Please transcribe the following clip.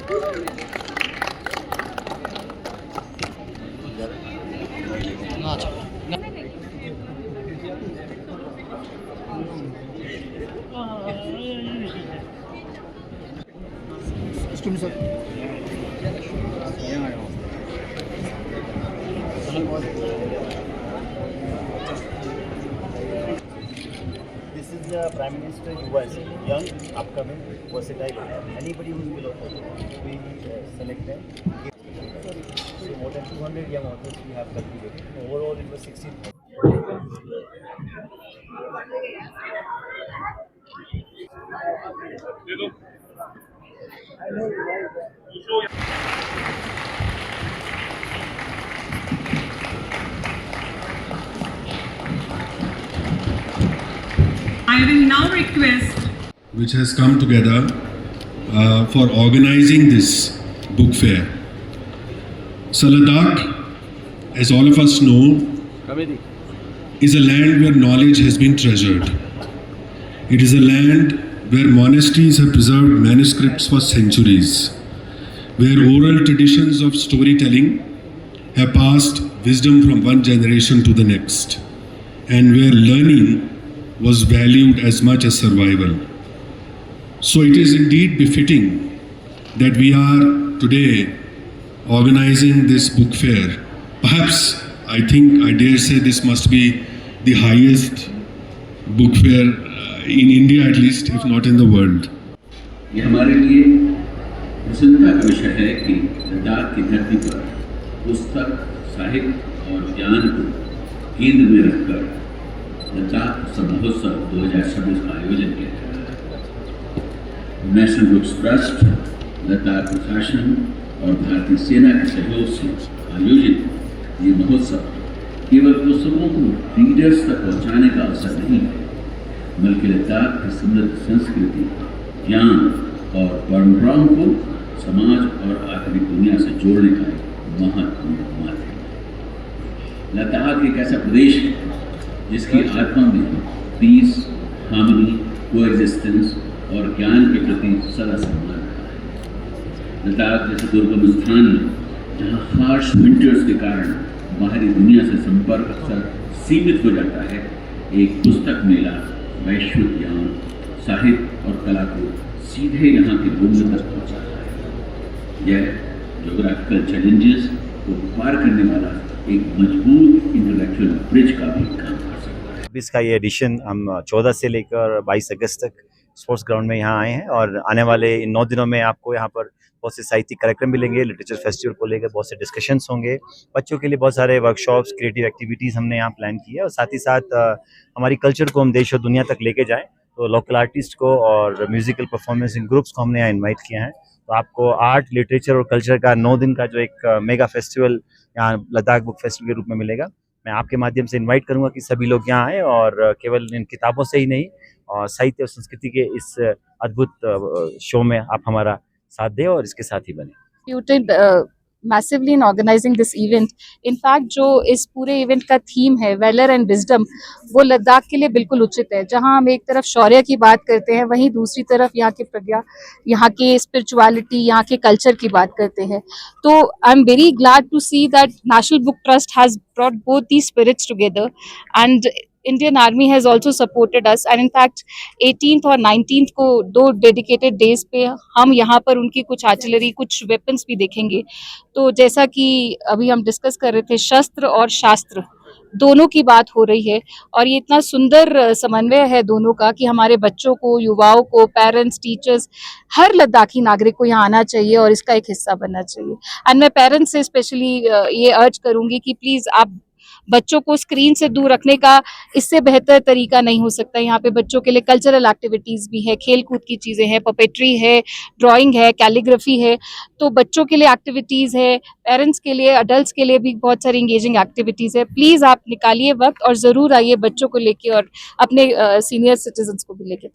Excuse me, sir. This is the Prime Minister USA, young, upcoming, versatile. Anybody who is below 40, we select them. So more than 200 young authors we have cultivated. Overall, it was 16. I will now request which has come together for organizing this book fair. So Ladakh, as all of us know, is a land where knowledge has been treasured. It is a land where monasteries have preserved manuscripts for centuries, where oral traditions of storytelling have passed wisdom from one generation to the next, and where learning was valued as much as survival. So it is indeed befitting that we are today organizing this book fair. Perhaps, I dare say this must be the highest book fair in India at least, if not in the world. ये हमारे लिए प्रसन्नता का विषय है कि लद्दाख की धरती पर पुस्तक, साहित्य और ज्ञान को केंद्र में रखकर लद्दाख उत्सव महोत्सव 2026 का आयोजन किया गया है। नेशनल बुक्स ट्रस्ट, लद्दाख प्रशासन और भारतीय सेना के सहयोग से आयोजित ये महोत्सव केवल पुस्तकों को रीडर्स तक पहुंचाने का अवसर नहीं है, बल्कि लद्दाख की समृद्ध संस्कृति, ज्ञान और परंपराओं को समाज और आधुनिक दुनिया से जोड़ने का एक महत्वपूर्ण माध्यम है। लद्दाख एक ऐसा प्रदेश है जिसकी आत्मा में पीस, हार्मनी, कोएग्जिस्टेंस और ज्ञान के प्रति सदा सम्मान रहा है। लद्दाख जैसे दुर्गम स्थान में जहाँ हार्श विंटर्स के कारण बाहरी दुनिया से संपर्क अक्सर सीमित हो जाता है, एक पुस्तक मेला वैश्विक ज्ञान, साहित्य और कला को सीधे यहाँ के लोगों तक पहुँचाता है। यह ज्योग्राफिकल चैलेंजेस को पार करने वाला एक मजबूत इंटेलेक्चुअल ब्रिज का भी काम कर सकता है। इसका ये एडिशन हम 14 से लेकर 22 अगस्त तक स्पोर्ट्स ग्राउंड में यहाँ आए हैं, और आने वाले इन 9 दिनों में आपको यहाँ पर बहुत से साहित्यिक कार्यक्रम मिलेंगे। लिटरेचर फेस्टिवल को लेकर बहुत से डिस्कशंस होंगे, बच्चों के लिए बहुत सारे वर्कशॉप्स, क्रिएटिव एक्टिविटीज़ हमने यहाँ प्लान की है, और साथ ही साथ हमारी कल्चर को हम देश और दुनिया तक लेके जाएं। तो लोकल आर्टिस्ट को और म्यूजिकल परफॉर्मेंसिंग ग्रुप्स को हमने यहाँ इन्वाइट किया है। तो आपको आर्ट, लिटरेचर और कल्चर का 9 दिन का जो एक मेगा फेस्टिवल यहाँ लद्दाख बुक फेस्टिवल के रूप में मिलेगा। मैं आपके माध्यम से इनवाइट करूंगा कि सभी लोग यहाँ आएँ, और केवल इन किताबों से ही नहीं, और साहित्य और संस्कृति के इस अद्भुत शो में आप हमारा साथ दें और इसके साथ ही बने। massively in organizing this event. In fact, जो इस पूरे इवेंट का थीम है वेलर एंड विजडम, वो लद्दाख के लिए बिल्कुल उचित है। जहां हम एक तरफ शौर्य की बात करते हैं, वहीं दूसरी तरफ यहाँ की प्रज्ञा, यहाँ की स्पिरिचुअलिटी, यहाँ के कल्चर की बात करते हैं। तो I am very glad to see that National Book Trust has brought both the spirits together, and Indian Army has also supported us, and in fact 18th और 19th को 2 डेडिकेटेड डेज पे हम यहाँ पर उनकी कुछ आर्टिलरी, कुछ weapons भी देखेंगे। तो जैसा कि अभी हम डिस्कस कर रहे थे, शस्त्र और शास्त्र दोनों की बात हो रही है, और ये इतना सुंदर समन्वय है दोनों का कि हमारे बच्चों को, युवाओं को, पेरेंट्स, टीचर्स, हर लद्दाखी नागरिक को यहाँ आना चाहिए और इसका एक हिस्सा बनना चाहिए। एंड मैं पेरेंट्स से स्पेशली ये अर्ज करूंगी कि प्लीज़ आप बच्चों को स्क्रीन से दूर रखने का इससे बेहतर तरीका नहीं हो सकता। यहाँ पे बच्चों के लिए कल्चरल एक्टिविटीज़ भी है, खेल कूद की चीज़ें हैं, पपेट्री है, ड्राइंग है, कैलीग्राफी है। तो बच्चों के लिए एक्टिविटीज़ है, पेरेंट्स के लिए, अडल्ट्स के लिए भी बहुत सारी इंगेजिंग एक्टिविटीज़ है। प्लीज़ आप निकालिए वक्त और ज़रूर आइए बच्चों को लेके और अपने सीनियर सिटीजन्स को भी लेके।